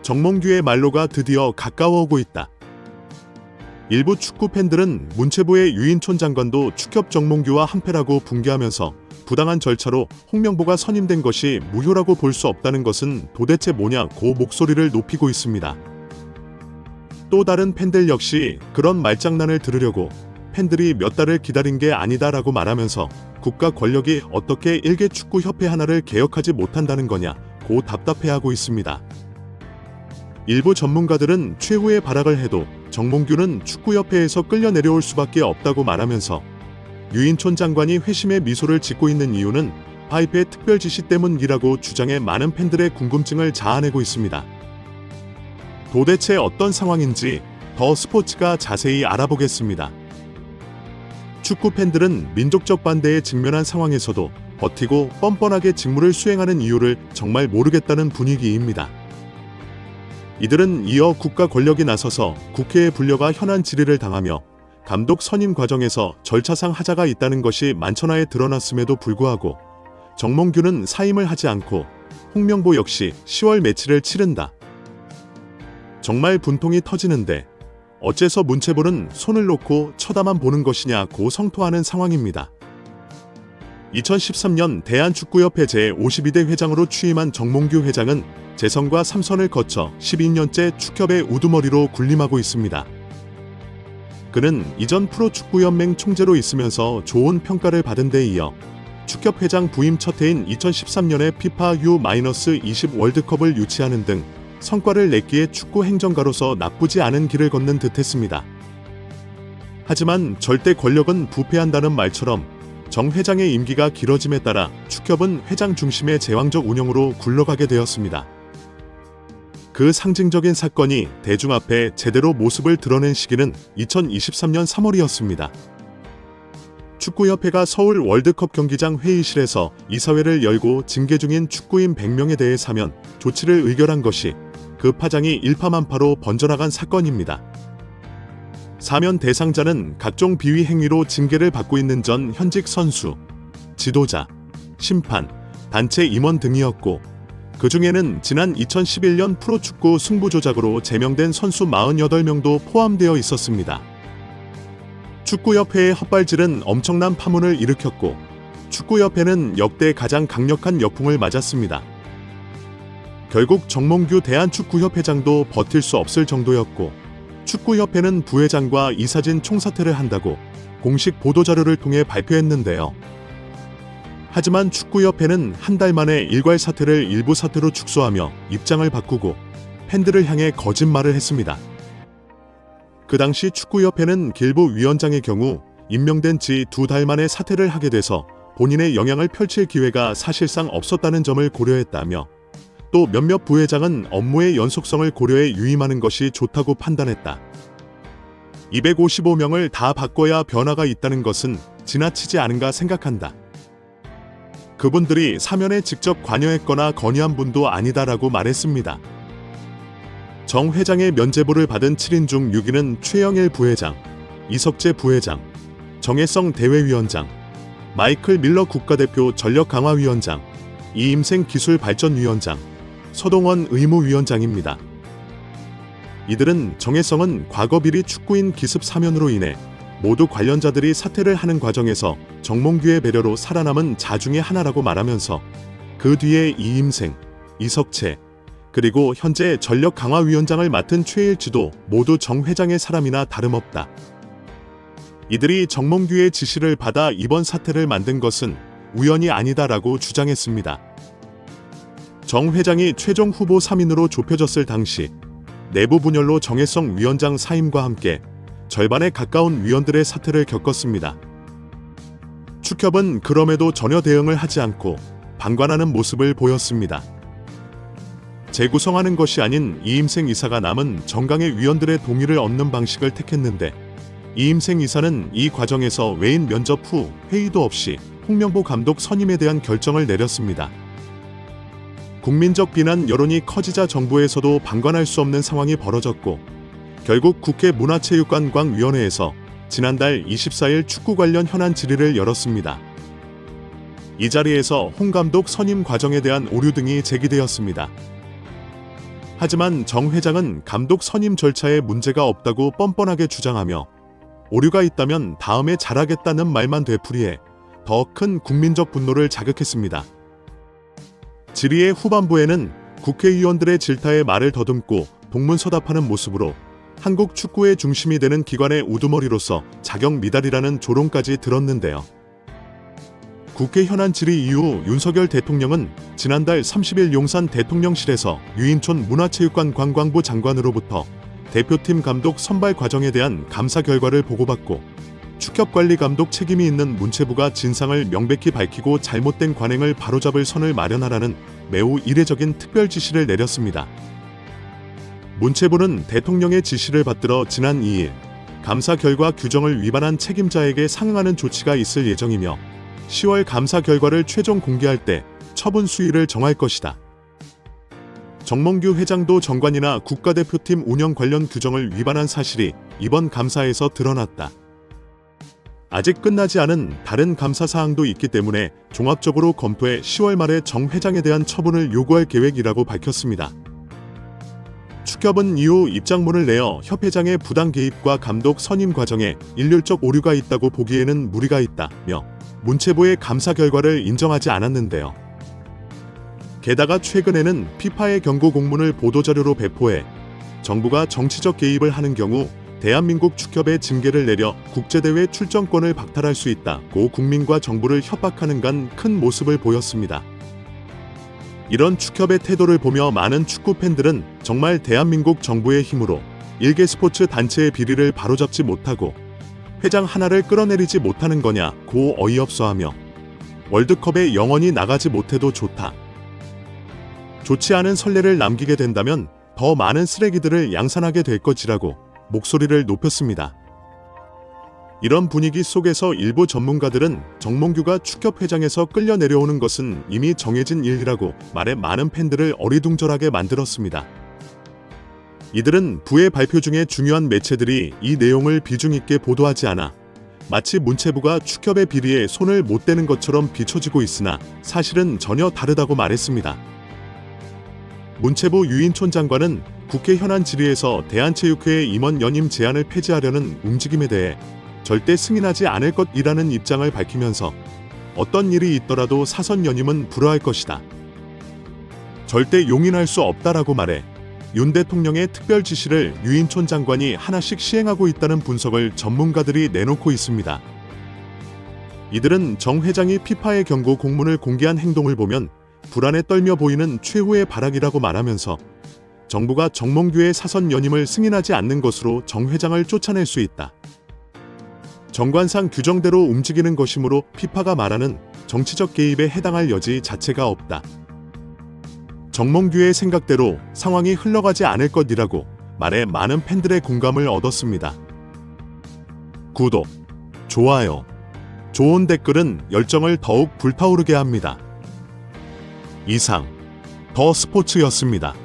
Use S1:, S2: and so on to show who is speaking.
S1: 정몽규의 말로가 드디어 가까워오고 있다. 일부 축구 팬들은 문체부의 유인촌 장관도 축협 정몽규와 한패라고 붕괴하면서 부당한 절차로 홍명보가 선임된 것이 무효라고 볼 수 없다는 것은 도대체 뭐냐고 목소리를 높이고 있습니다. 또 다른 팬들 역시 그런 말장난을 들으려고 팬들이 몇 달을 기다린 게 아니다라고 말하면서 국가 권력이 어떻게 일개 축구협회 하나를 개혁하지 못한다는 거냐고 답답해하고 있습니다. 일부 전문가들은 최후의 발악을 해도 정몽규는 축구협회에서 끌려 내려올 수밖에 없다고 말하면서 유인촌 장관이 회심의 미소를 짓고 있는 이유는 파이프의 특별 지시 때문이라고 주장해 많은 팬들의 궁금증을 자아내고 있습니다. 도대체 어떤 상황인지 더 스포츠가 자세히 알아보겠습니다. 축구 팬들은 민족적 반대에 직면한 상황에서도 버티고 뻔뻔하게 직무를 수행하는 이유를 정말 모르겠다는 분위기입니다. 이들은 이어 국가 권력이 나서서 국회에 불려가 현안 질의를 당하며 감독 선임 과정에서 절차상 하자가 있다는 것이 만천하에 드러났음에도 불구하고 정몽규는 사임을 하지 않고 홍명보 역시 10월 매치를 치른다. 정말 분통이 터지는데 어째서 문체부는 손을 놓고 쳐다만 보는 것이냐고 성토하는 상황입니다. 2013년 대한축구협회 제52대 회장으로 취임한 정몽규 회장은 재선과 3선을 거쳐 12년째 축협의 우두머리로 군림하고 있습니다. 그는 이전 프로축구연맹 총재로 있으면서 좋은 평가를 받은 데 이어 축협 회장 부임 첫 해인 2013년에 피파 U-20 월드컵을 유치하는 등 성과를 냈기에 축구 행정가로서 나쁘지 않은 길을 걷는 듯했습니다. 하지만 절대 권력은 부패한다는 말처럼 정 회장의 임기가 길어짐에 따라 축협은 회장 중심의 제왕적 운영으로 굴러가게 되었습니다. 그 상징적인 사건이 대중 앞에 제대로 모습을 드러낸 시기는 2023년 3월이었습니다. 축구협회가 서울 월드컵 경기장 회의실에서 이사회를 열고 징계 중인 축구인 100명에 대해 사면 조치를 의결한 것이 그 파장이 일파만파로 번져나간 사건입니다. 사면 대상자는 각종 비위 행위로 징계를 받고 있는 전 현직 선수, 지도자, 심판, 단체 임원 등이었고 그 중에는 지난 2011년 프로축구 승부조작으로 제명된 선수 48명도 포함되어 있었습니다. 축구협회의 헛발질은 엄청난 파문을 일으켰고 축구협회는 역대 가장 강력한 역풍을 맞았습니다. 결국 정몽규 대한축구협회장도 버틸 수 없을 정도였고 축구협회는 부회장과 이사진 총사퇴를 한다고 공식 보도자료를 통해 발표했는데요. 하지만 축구협회는 한 달 만에 일괄 사퇴를 일부 사퇴로 축소하며 입장을 바꾸고 팬들을 향해 거짓말을 했습니다. 그 당시 축구협회는 길부 위원장의 경우 임명된 지 2달 만에 사퇴를 하게 돼서 본인의 영향을 펼칠 기회가 사실상 없었다는 점을 고려했다며 또 몇몇 부회장은 업무의 연속성을 고려해 유임하는 것이 좋다고 판단했다. 255명을 다 바꿔야 변화가 있다는 것은 지나치지 않은가 생각한다. 그분들이 사면에 직접 관여했거나 건의한 분도 아니다라고 말했습니다. 정 회장의 면죄부를 받은 7인 중 6인은 최영일 부회장, 이석재 부회장, 정혜성 대외위원장, 마이클 밀러 국가대표 전력강화위원장, 이임생 기술발전위원장, 서동원 의무위원장입니다. 이들은 정혜성은 과거 비리 축구인 기습 사면으로 인해 모두 관련자들이 사퇴를 하는 과정에서 정몽규의 배려로 살아남은 자중의 하나라고 말하면서 그 뒤에 이임생, 이석채, 그리고 현재 전력강화위원장을 맡은 최일지도 모두 정 회장의 사람이나 다름없다. 이들이 정몽규의 지시를 받아 이번 사태를 만든 것은 우연이 아니다라고 주장했습니다. 정 회장이 최종 후보 3인으로 좁혀졌을 당시 내부 분열로 정혜성 위원장 사임과 함께 절반에 가까운 위원들의 사퇴를 겪었습니다. 축협은 그럼에도 전혀 대응을 하지 않고 방관하는 모습을 보였습니다. 재구성하는 것이 아닌 이임생 이사가 남은 정강의 위원들의 동의를 얻는 방식을 택했는데 이임생 이사는 이 과정에서 외인 면접 후 회의도 없이 홍명보 감독 선임에 대한 결정을 내렸습니다. 국민적 비난 여론이 커지자 정부에서도 방관할 수 없는 상황이 벌어졌고 결국 국회 문화체육관광위원회에서 지난달 24일 축구 관련 현안 질의를 열었습니다. 이 자리에서 홍 감독 선임 과정에 대한 오류 등이 제기되었습니다. 하지만 정 회장은 감독 선임 절차에 문제가 없다고 뻔뻔하게 주장하며 오류가 있다면 다음에 잘하겠다는 말만 되풀이해 더 큰 국민적 분노를 자극했습니다. 질의의 후반부에는 국회의원들의 질타에 말을 더듬고 동문서답하는 모습으로 한국 축구의 중심이 되는 기관의 우두머리로서 자격 미달이라는 조롱까지 들었는데요. 국회 현안 질의 이후 윤석열 대통령은 지난달 30일 용산 대통령실에서 유인촌 문화체육관 관광부 장관으로부터 대표팀 감독 선발 과정에 대한 감사 결과를 보고받고 축협관리 감독 책임이 있는 문체부가 진상을 명백히 밝히고 잘못된 관행을 바로잡을 선을 마련하라는 매우 이례적인 특별 지시를 내렸습니다. 문체부는 대통령의 지시를 받들어 지난 2일 감사 결과 규정을 위반한 책임자에게 상응하는 조치가 있을 예정이며 10월 감사 결과를 최종 공개할 때 처분 수위를 정할 것이다. 정몽규 회장도 정관이나 국가대표팀 운영 관련 규정을 위반한 사실이 이번 감사에서 드러났다. 아직 끝나지 않은 다른 감사 사항도 있기 때문에 종합적으로 검토해 10월 말에 정 회장에 대한 처분을 요구할 계획이라고 밝혔습니다. 축협은 이후 입장문을 내어 협회장의 부당 개입과 감독 선임 과정에 일률적 오류가 있다고 보기에는 무리가 있다며 문체부의 감사 결과를 인정하지 않았는데요. 게다가 최근에는 피파의 경고 공문을 보도자료로 배포해 정부가 정치적 개입을 하는 경우 대한민국 축협에 징계를 내려 국제대회 출전권을 박탈할 수 있다고 국민과 정부를 협박하는 간 큰 모습을 보였습니다. 이런 축협의 태도를 보며 많은 축구 팬들은 정말 대한민국 정부의 힘으로 일개 스포츠 단체의 비리를 바로잡지 못하고 회장 하나를 끌어내리지 못하는 거냐고 어이없어하며 월드컵에 영원히 나가지 못해도 좋다. 좋지 않은 선례를 남기게 된다면 더 많은 쓰레기들을 양산하게 될 것이라고 목소리를 높였습니다. 이런 분위기 속에서 일부 전문가들은 정몽규가 축협 회장에서 끌려 내려오는 것은 이미 정해진 일이라고 말해 많은 팬들을 어리둥절하게 만들었습니다. 이들은 부의 발표 중에 중요한 매체들이 이 내용을 비중 있게 보도하지 않아 마치 문체부가 축협의 비리에 손을 못 대는 것처럼 비춰지고 있으나 사실은 전혀 다르다고 말했습니다. 문체부 유인촌 장관은 국회 현안 질의에서 대한체육회의 임원 연임 제한을 폐지하려는 움직임에 대해 절대 승인하지 않을 것이라는 입장을 밝히면서 어떤 일이 있더라도 사선 연임은 불허할 것이다. 절대 용인할 수 없다라고 말해 윤 대통령의 특별 지시를 유인촌 장관이 하나씩 시행하고 있다는 분석을 전문가들이 내놓고 있습니다. 이들은 정 회장이 피파의 경고 공문을 공개한 행동을 보면 불안에 떨며 보이는 최후의 발악이라고 말하면서 정부가 정몽규의 사선 연임을 승인하지 않는 것으로 정 회장을 쫓아낼 수 있다. 정관상 규정대로 움직이는 것이므로 피파가 말하는 정치적 개입에 해당할 여지 자체가 없다. 정몽규의 생각대로 상황이 흘러가지 않을 것이라고 말해 많은 팬들의 공감을 얻었습니다. 구독, 좋아요, 좋은 댓글은 열정을 더욱 불타오르게 합니다. 이상 더 스포츠였습니다.